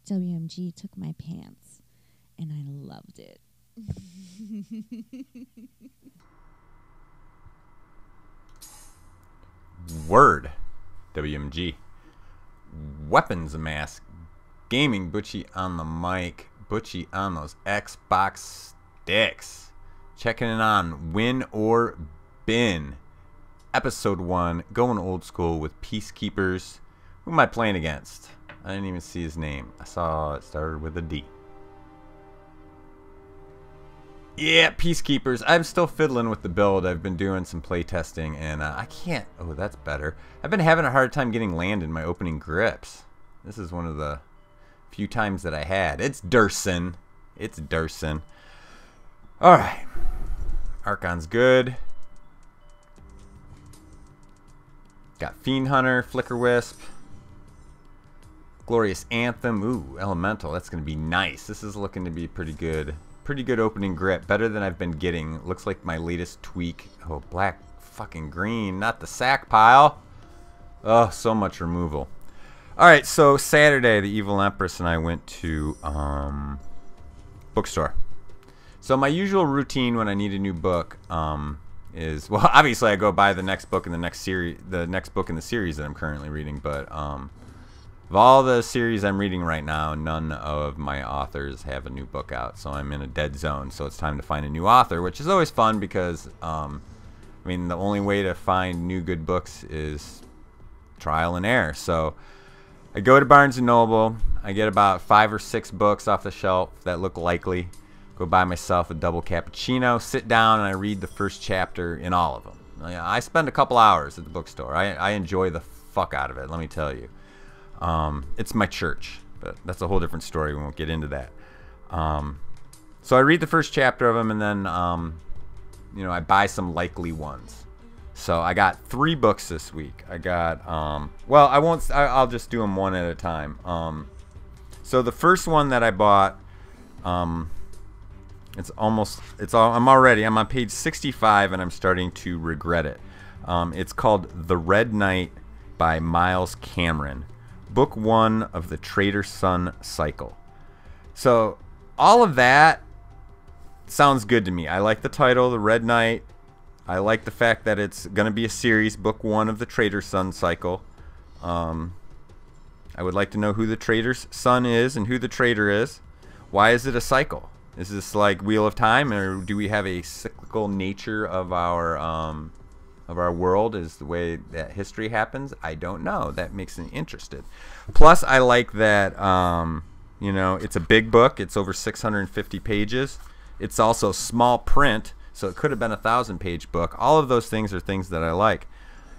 WMG took my pants, and I loved it. Word. WMG. Weapons mask. Gaming Butchie on the mic. Butchie on those Xbox sticks. Checking in on Win or Bin. Episode 1. Going old school with Peacekeepers. Who am I playing against? I didn't even see his name. I saw it started with a D. Yeah, Peacekeepers. I'm still fiddling with the build. I've been doing some play testing, and I can't... Oh, that's better. I've been having a hard time getting land in my opening grips. This is one of the few times that I had. It's Durson. It's Durson. Alright. Archon's good. Got Fiend Hunter, Flicker Wisp. Glorious Anthem. Ooh, Elemental. That's going to be nice. This is looking to be pretty good. Pretty good opening grip. Better than I've been getting. Looks like my latest tweak. Oh, black fucking green. Not the sack pile. Oh, so much removal. Alright, so Saturday, the Evil Empress and I went to bookstore. So my usual routine when I need a new book is, well, obviously I go buy the next book in the next series, the next book in the series that I'm currently reading, but of all the series I'm reading right now, none of my authors have a new book out, so I'm in a dead zone. So it's time to find a new author, which is always fun because, I mean, the only way to find new good books is trial and error. So I go to Barnes & Noble. I get about 5 or 6 books off the shelf that look likely. Go buy myself a double cappuccino, sit down, and I read the first chapter in all of them. I spend a couple hours at the bookstore. I enjoy the fuck out of it, let me tell you. It's my church, but that's a whole different story. We won't get into that. So I read the first chapter of them, and then, you know, I buy some likely ones. So I got 3 books this week. I got, well, I'll just do them one at a time. So the first one that I bought, I'm on page 65, and I'm starting to regret it. It's called The Red Knight by Miles Cameron. Book 1 of the Traitor Sun cycle. So all of that sounds good to me. I like the title, The Red Knight. I like the fact that it's going to be a series, book 1 of the Traitor Sun cycle. I would like to know who the Traitor's son is and who the traitor is. Why is it a cycle? Is this like Wheel of Time, or do we have a cyclical nature of our world? Is the way that history happens? I don't know. That makes me interested. Plus, I like that you know, it's a big book. It's over 650 pages. It's also small print. So it could have been a 1,000-page book. All of those things are things that I like.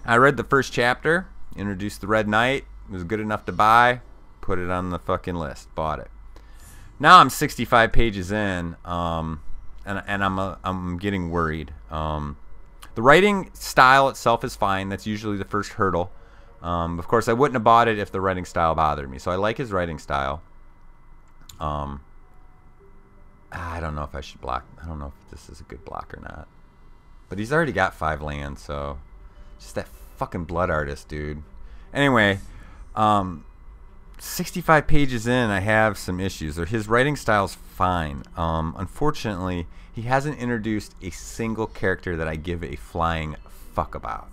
I read the first chapter, introduced the Red Knight. It was good enough to buy. Put it on the fucking list. Bought it. Now I'm 65 pages in, and I'm getting worried. The writing style itself is fine. That's usually the first hurdle. Of course, I wouldn't have bought it if the writing style bothered me. So I like his writing style. I don't know if I should block. I don't know if this is a good block or not. But he's already got 5 lands, so just that fucking blood artist, dude. Anyway, 65 pages in, I have some issues. Or his writing style's fine. Unfortunately, he hasn't introduced a single character that I give a flying fuck about.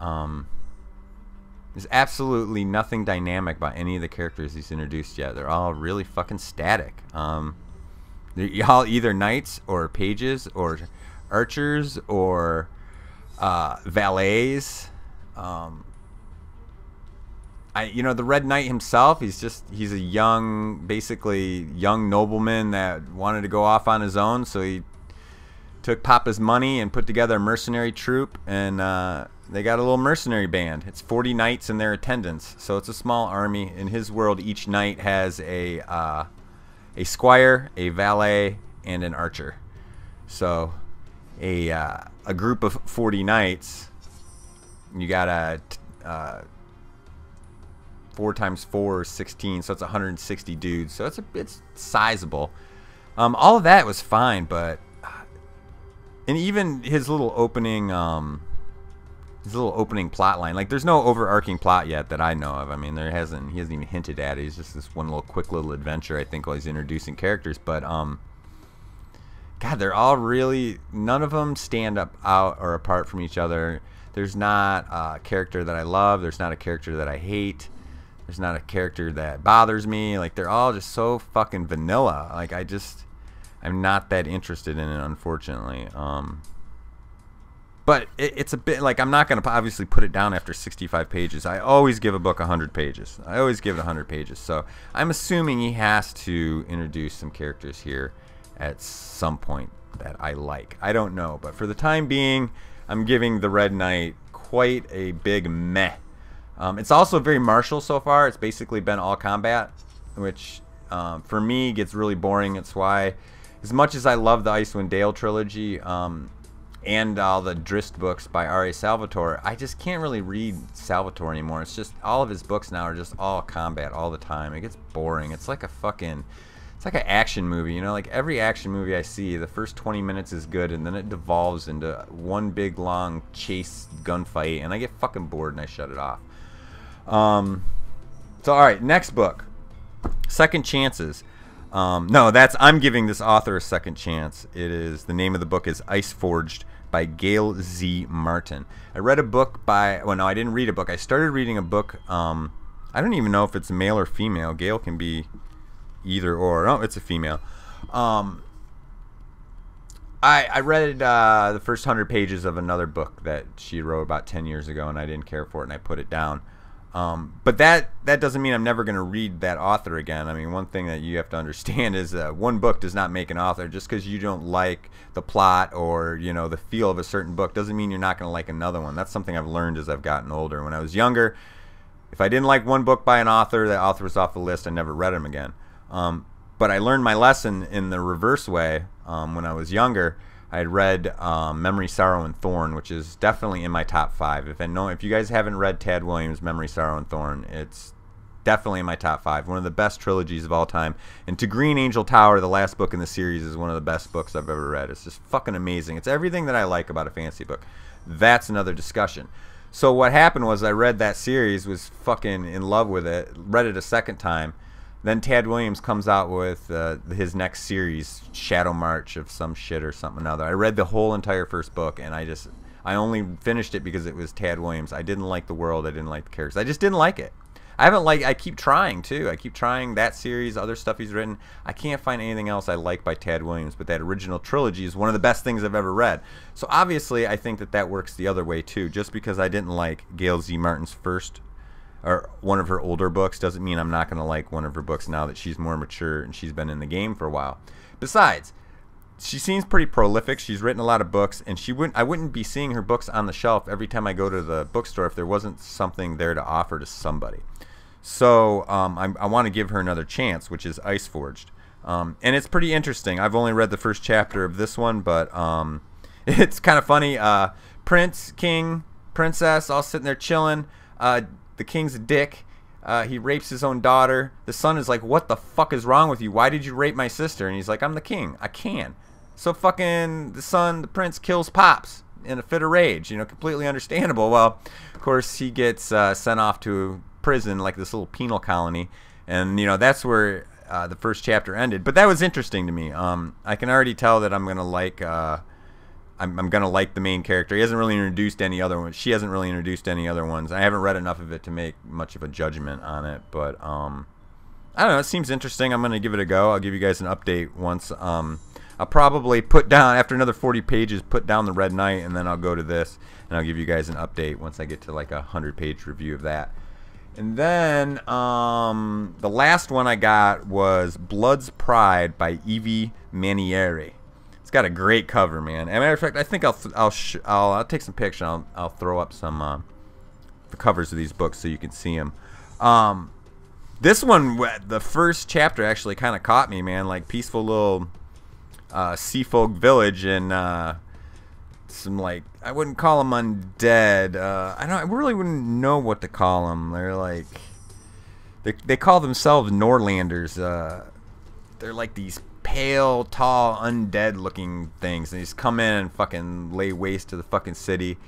There's absolutely nothing dynamic about any of the characters he's introduced yet. They're all really fucking static. They're all either knights or pages or archers or valets. You know, the Red Knight himself, he's a young, basically young nobleman that wanted to go off on his own, so he took Papa's money and put together a mercenary troop, and they got a little mercenary band. It's 40 knights in their attendance, so it's a small army. In his world, each knight has a squire, a valet, and an archer. So a group of 40 knights, you got a 4 times 4 is 16, so it's 160 dudes. So it's sizable. All of that was fine, but and even his little opening his little opening plot line. Like, there's no overarching plot yet that I know of. I mean, he hasn't even hinted at it. He's just this one little quick little adventure, I think, while he's introducing characters. But God, they're all really, none of them stand up out or apart from each other. There's not a character that I love. There's not a character that I hate. There's not a character that bothers me. Like, they're all just so fucking vanilla. Like, I'm not that interested in it, unfortunately. But it's a bit, like, I'm not going to obviously put it down after 65 pages. I always give a book 100 pages. I always give it 100 pages. So I'm assuming he has to introduce some characters here at some point that I like. I don't know. But for the time being, I'm giving The Red Knight quite a big meh. It's also very martial so far. It's basically been all combat, which for me gets really boring. It's why, as much as I love the Icewind Dale trilogy and all the Drizzt books by R.A. Salvatore, I just can't really read Salvatore anymore. It's just all of his books now are just all combat all the time. It gets boring. It's like an action movie, you know, like every action movie I see, the first 20 minutes is good, and then it devolves into one big long chase gunfight, and I get fucking bored and I shut it off. So alright, next book, Second Chances. I'm giving this author a second chance. The name of the book is Iceforged by Gail Z. Martin. I read a book I didn't read a book. I started reading a book, I don't even know if it's male or female. Gail can be either or. Oh, it's a female. I read the first 100 pages of another book that she wrote about 10 years ago, and I didn't care for it, and I put it down. But that doesn't mean I'm never going to read that author again. I mean, one thing that you have to understand is that one book does not make an author. Just because you don't like the plot or, you know, the feel of a certain book doesn't mean you're not going to like another one. That's something I've learned as I've gotten older. When I was younger, if I didn't like one book by an author, that author was off the list. I never read him again. But I learned my lesson in the reverse way. When I was younger, I had read Memory, Sorrow, and Thorn, which is definitely in my top 5. If you guys haven't read Tad Williams' Memory, Sorrow, and Thorn, it's definitely in my top 5. One of the best trilogies of all time. And To Green Angel Tower, the last book in the series, is one of the best books I've ever read. It's just fucking amazing. It's everything that I like about a fantasy book. That's another discussion. So what happened was I read that series, was fucking in love with it, read it a second time. Then Tad Williams comes out with his next series, Shadow March of some shit or something or other. I read the whole entire first book, and I only finished it because it was Tad Williams. I didn't like the world. I didn't like the characters. I just didn't like it. I keep trying, too. I keep trying that series, other stuff he's written. I can't find anything else I like by Tad Williams, but that original trilogy is one of the best things I've ever read. So obviously, I think that works the other way, too. Just because I didn't like Gail Z. Martin's first or one of her older books doesn't mean I'm not going to like one of her books now that she's more mature and she's been in the game for a while. Besides, she seems pretty prolific. She's written a lot of books, and I wouldn't be seeing her books on the shelf every time I go to the bookstore if there wasn't something there to offer to somebody. So I want to give her another chance, which is Iceforged. And it's pretty interesting. I've only read the first chapter of this one, but it's kind of funny. Prince, king, princess, all sitting there chilling. The king's a dick. He rapes his own daughter. The son is like, what the fuck is wrong with you? Why did you rape my sister? And he's like, I'm the king. I can. So fucking the prince kills Pops in a fit of rage. You know, completely understandable. Well, of course, he gets sent off to prison, like this little penal colony. And, you know, that's where the first chapter ended. But that was interesting to me. I can already tell that I'm going to like... I'm gonna like the main character. He hasn't really introduced any other ones. She hasn't really introduced any other ones. I haven't read enough of it to make much of a judgment on it, but I don't know. It seems interesting. I'm gonna give it a go. I'll give you guys an update once. I'll probably put down, after another 40 pages, put down The Red Knight, and then I'll go to this, and I'll give you guys an update once I get to like a 100-page review of that. And then the last one I got was Blood's Pride by Evie Manieri. It's got a great cover, man. As a matter of fact, I think I'll take some pictures. I'll throw up some the covers of these books so you can see them. This one, the first chapter actually kind of caught me, man. Like peaceful little seafolk village, and some, like, I wouldn't call them undead. I really wouldn't know what to call them. They're like they call themselves Norlanders. They're like these pale, tall, undead-looking things. They just come in and fucking lay waste to the fucking city.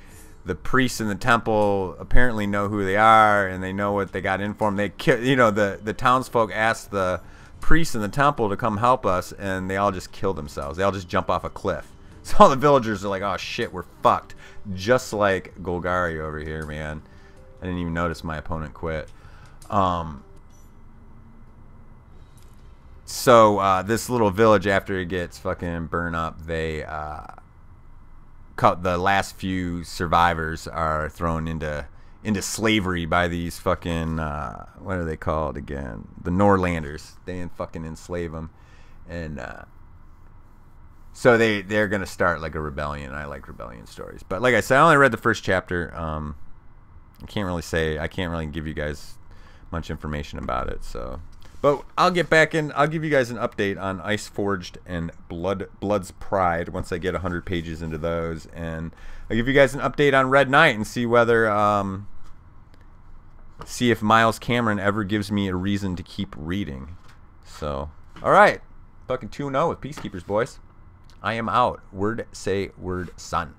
the priests in the temple apparently know who they are, and they know what they got in for them. They the townsfolk asked the priests in the temple to come help us, and they all just kill themselves. They all just jump off a cliff. So all the villagers are like, oh shit, we're fucked. Just like Golgari over here, man. I didn't even notice my opponent quit. So this little village, after it gets fucking burned up, they the last few survivors are thrown into slavery by these fucking what are they called again? The Norlanders. They fucking enslave them, and so they're gonna start like a rebellion. I like rebellion stories, but like I said, I only read the first chapter. I can't really give you guys much information about it. So, but I'll get back in. I'll give you guys an update on Ice Forged and Blood's Pride once I get 100 pages into those, and I'll give you guys an update on Red Knight and see whether see if Miles Cameron ever gives me a reason to keep reading. So, all right, fucking 2-0 with Peacekeepers, boys. I am out. Word say word, son.